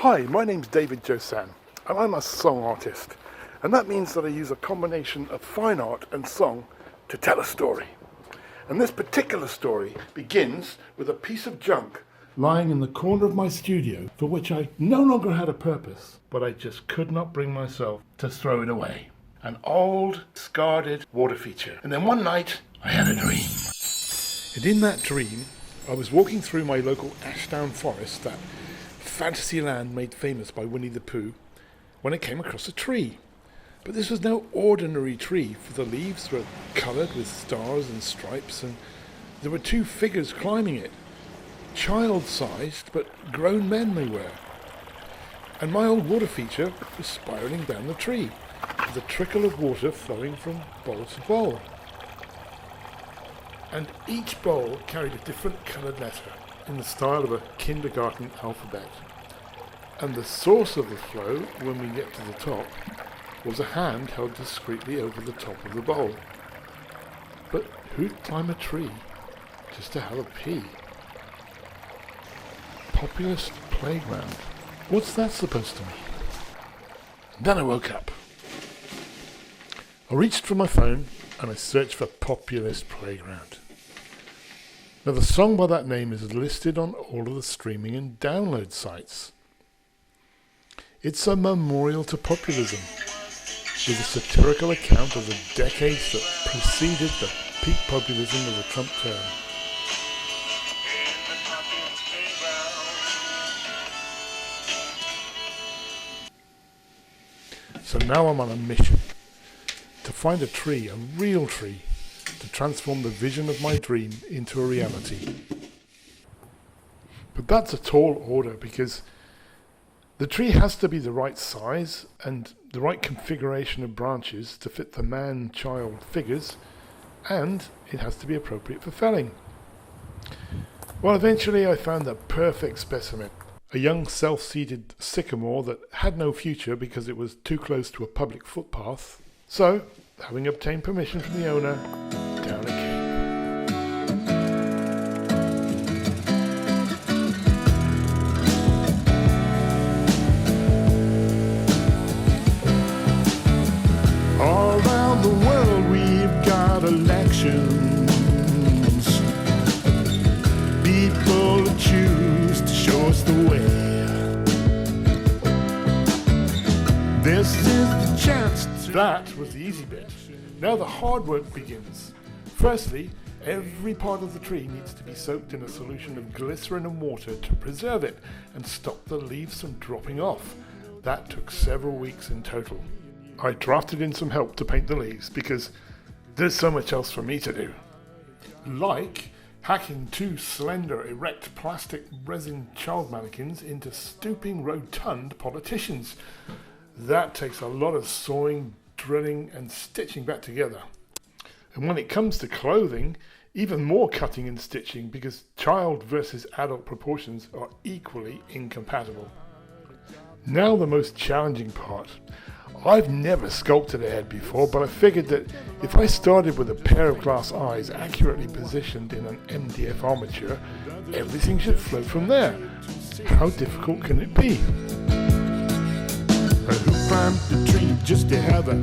Hi, my name's David Josan, and I'm a song artist. And that means that I use a combination of fine art and song to tell a story. And this particular story begins with a piece of junk lying in the corner of my studio for which I no longer had a purpose, but I just could not bring myself to throw it away. An old, discarded water feature. And then one night, I had a dream. And in that dream, I was walking through my local Ashdown forest, that fantasy land made famous by Winnie the Pooh, when I came across a tree. But this was no ordinary tree, for the leaves were coloured with stars and stripes, and there were two figures climbing it. Child-sized, but grown men they were. And my old water feature was spiralling down the tree, with a trickle of water flowing from bowl to bowl. And each bowl carried a different coloured letter, in the style of a kindergarten alphabet. And the source of the flow, when we get to the top, was a hand held discreetly over the top of the bowl. But who'd climb a tree just to have a pee? Populist playground. What's that supposed to mean? Then I woke up. I reached for my phone and I searched for Populist playground. Now the song by that name is listed on all of the streaming and download sites. It's a memorial to populism, with a satirical account of the decades that preceded the peak populism of the Trump term. So now I'm on a mission to find a tree, a real tree, to transform the vision of my dream into a reality. But that's a tall order, because the tree has to be the right size and the right configuration of branches to fit the man-child figures, and it has to be appropriate for felling. Well, eventually I found the perfect specimen, a young self-seeded sycamore that had no future because it was too close to a public footpath. So, having obtained permission from the owner, down it came. All around the world we've got elections. People choose to show us the way. This is the chance. That was the easy bit. Now the hard work begins. Firstly, every part of the tree needs to be soaked in a solution of glycerin and water to preserve it and stop the leaves from dropping off. That took several weeks in total. I drafted in some help to paint the leaves because there's so much else for me to do. Like hacking two slender, erect plastic resin child mannequins into stooping, rotund politicians. That takes a lot of sawing, drilling and stitching back together. And when it comes to clothing, even more cutting and stitching, because child versus adult proportions are equally incompatible. Now the most challenging part. I've never sculpted a head before, but I figured that if I started with a pair of glass eyes accurately positioned in an MDF armature, everything should flow from there. How difficult can it be? Who climbed the tree just to have a...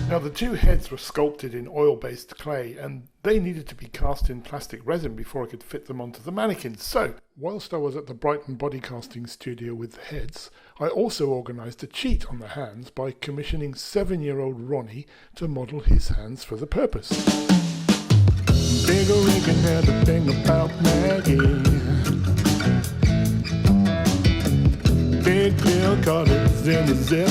Now the two heads were sculpted in oil-based clay, and they needed to be cast in plastic resin before I could fit them onto the mannequins. So, whilst I was at the Brighton body casting studio with the heads, I also organised a cheat on the hands by commissioning 7-year-old Ronnie to model his hands for the purpose. Big Reagan had a thing about Maggie. Big Bill caught it in the zip.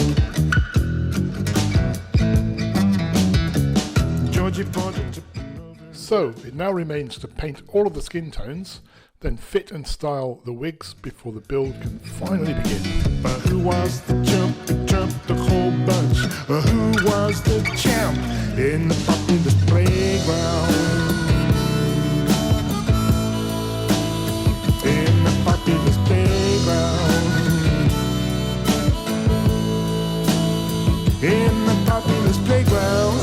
So it now remains to paint all of the skin tones, then fit and style the wigs before the build can finally begin. But who was the chump who jumped the whole bunch? Who was the champ in the populist playground? In the populist playground. In the populist playground.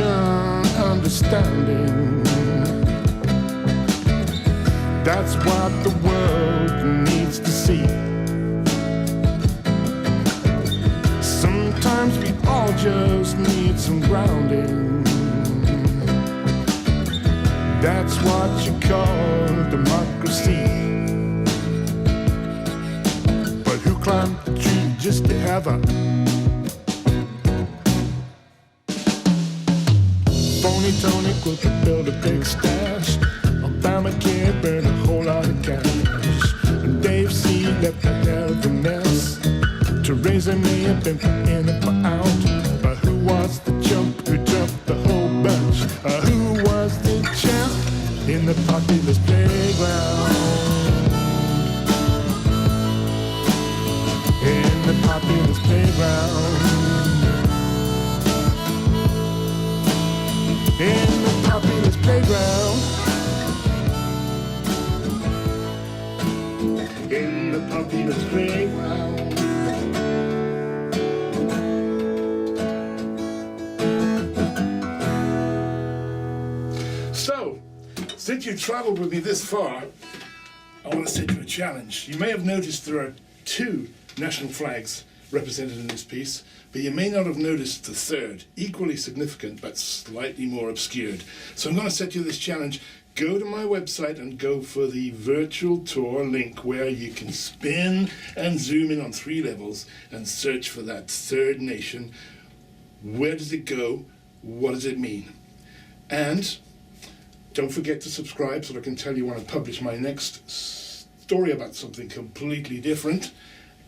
understanding. That's what the world needs to see. Sometimes we all just need some grounding. That's what you call democracy. But who climbed the tree just to have a phony Tony could build a big stash? Obamacare burned a whole lot of cash. And Dave C left a hell of a mess. Theresa may have been for in and for out. But who was the chump who jumped the whole bunch? Who was the champ in the populist playground? In the populist playground. In the populist playground. In the populist playground. So, since you traveled with me this far, I want to set you a challenge. You may have noticed there are 2 national flags represented in this piece, but you may not have noticed the third, equally significant but slightly more obscured. So I'm going to set you this challenge. Go to my website and go for the virtual tour link where you can spin and zoom in on 3 levels and search for that third nation. Where does it go? What does it mean? And don't forget to subscribe so I can tell you when I publish my next story about something completely different.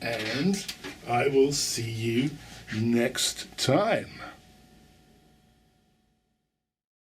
And I will see you next time.